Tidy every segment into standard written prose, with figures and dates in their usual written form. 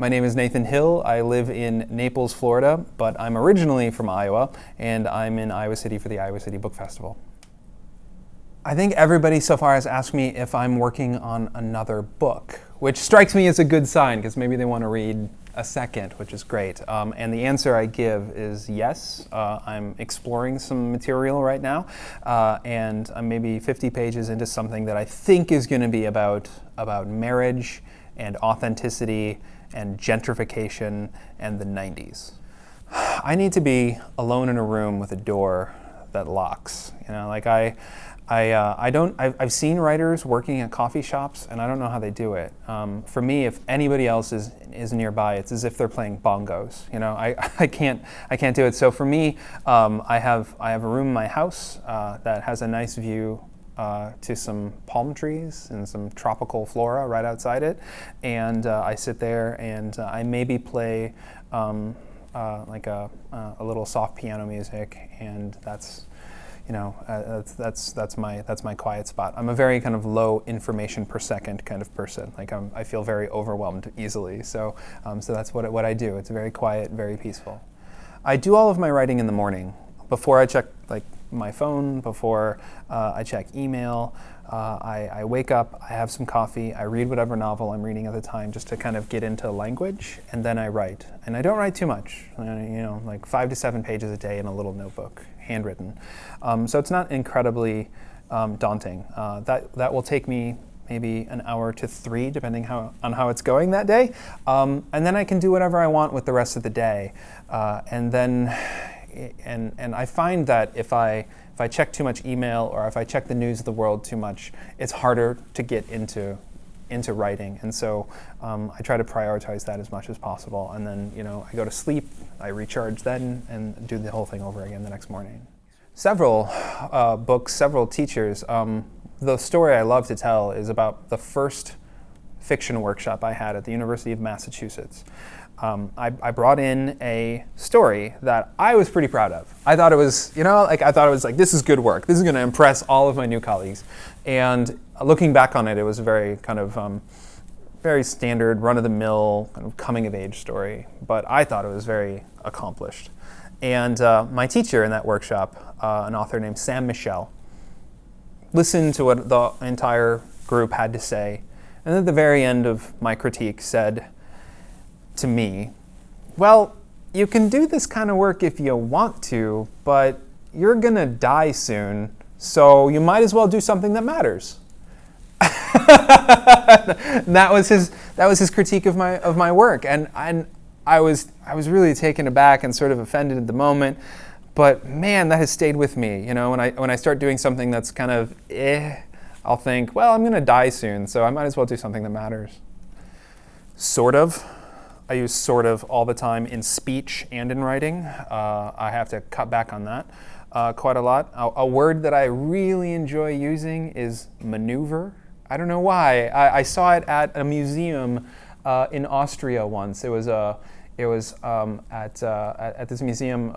My name is Nathan Hill. I live in Naples, Florida, but I'm originally from Iowa, and I'm in Iowa City for the Iowa City Book Festival. I think everybody so far has asked me if I'm working on another book, which strikes me as a good sign, because maybe they want to read a second, which is great. And the answer I give is yes. I'm exploring some material right now, and I'm maybe 50 pages into something that I think is going to be about marriage and authenticity and gentrification and the 90s. I need to be alone in a room with a door that locks. You know, like I've seen writers working at coffee shops, and I don't know how they do it. For me, if anybody else is nearby, it's as if they're playing bongos. You know, I can't do it. So for me, I have a room in my house that has a nice view to some palm trees and some tropical flora right outside it, and I sit there and I maybe play like a little soft piano music, and that's my quiet spot. I'm a very kind of low information per second kind of person. Like I feel very overwhelmed easily. So that's what I do. It's very quiet, very peaceful. I do all of my writing in the morning before I check my phone, before I check email. I wake up, I have some coffee, I read whatever novel I'm reading at the time just to kind of get into language, and then I write. And I don't write too much, like 5 to 7 pages a day in a little notebook, handwritten. So it's not incredibly daunting. That will take me maybe an hour to 3, depending on how it's going that day. And then I can do whatever I want with the rest of the day. And I find that if I check too much email or if I check the news of the world too much, it's harder to get into writing. And so I try to prioritize that as much as possible. And then I go to sleep, I recharge then, and do the whole thing over again the next morning. Several books, several teachers. The story I love to tell is about the first fiction workshop I had at the University of Massachusetts. I brought in a story that I was pretty proud of. I thought it was, this is good work. This is going to impress all of my new colleagues. And looking back on it, it was a very kind of very standard, run-of-the-mill kind of coming-of-age story. But I thought it was very accomplished. And my teacher in that workshop, an author named Sam Michel, listened to what the entire group had to say, and at the very end of my critique said to me, well, you can do this kind of work if you want to, but you're going to die soon, so you might as well do something that matters. That was his critique of my work, and I was really taken aback and sort of offended at the moment. But man, that has stayed with me. When I start doing something that's kind of I'll think, well, I'm going to die soon, so I might as well do something that matters. Sort of. I use sort of all the time in speech and in writing. I have to cut back on that quite a lot. A word that I really enjoy using is maneuver. I don't know why. I saw it at a museum in Austria once. It was at this museum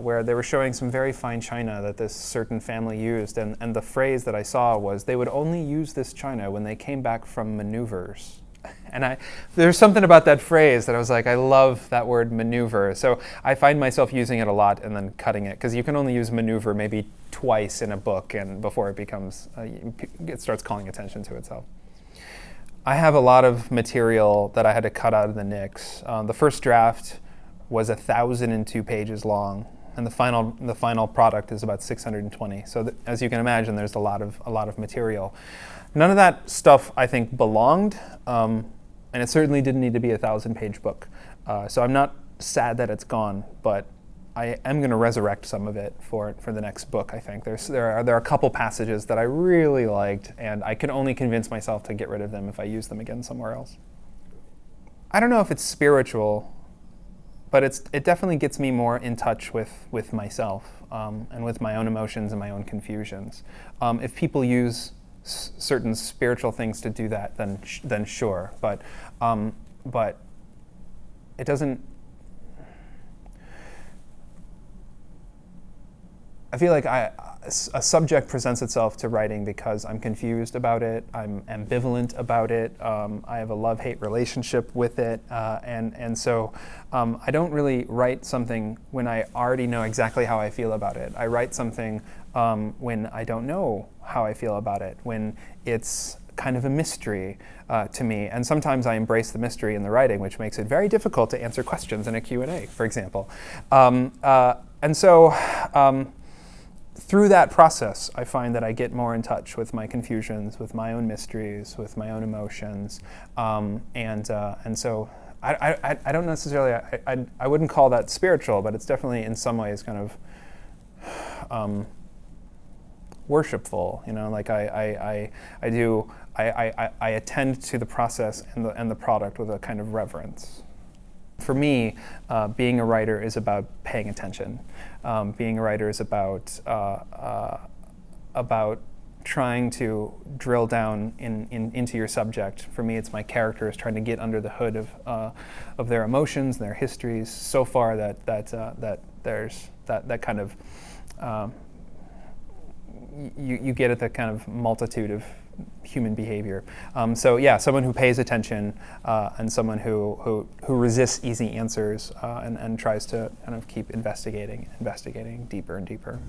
where they were showing some very fine china that this certain family used, and the phrase that I saw was they would only use this china when they came back from maneuvers. And there's something about that phrase that I was like, I love that word maneuver. So I find myself using it a lot and then cutting it, because you can only use maneuver maybe twice in a book and before it becomes, it starts calling attention to itself. I have a lot of material that I had to cut out of the Nix. The first draft was 1,002 pages long, and the final product is about 620. So as you can imagine, there's a lot of material. None of that stuff I think belonged, and it certainly didn't need to be a 1,000-page book. So I'm not sad that it's gone, but I am going to resurrect some of it for the next book. I think there are a couple passages that I really liked, and I can only convince myself to get rid of them if I use them again somewhere else. I don't know if it's spiritual, but it definitely gets me more in touch with myself and with my own emotions and my own confusions. If people use certain spiritual things to do that, then sure, but it doesn't. I feel like a subject presents itself to writing because I'm confused about it, I'm ambivalent about it, I have a love-hate relationship with it, and so I don't really write something when I already know exactly how I feel about it. I write something when I don't know how I feel about it, when it's kind of a mystery to me, and sometimes I embrace the mystery in the writing, which makes it very difficult to answer questions in a Q&A, for example. And so through that process, I find that I get more in touch with my confusions, with my own mysteries, with my own emotions, and so I don't necessarily, I wouldn't call that spiritual, but it's definitely in some ways kind of worshipful. You know, like I attend to the process and the product with a kind of reverence. For me, being a writer is about paying attention. Being a writer is about trying to drill down into your subject. For me, it's my characters trying to get under the hood of their emotions, their histories, so far that there's that kind of you get at the kind of multitude of human behavior. So yeah, someone who pays attention and someone who resists easy answers and tries to kind of keep investigating deeper and deeper.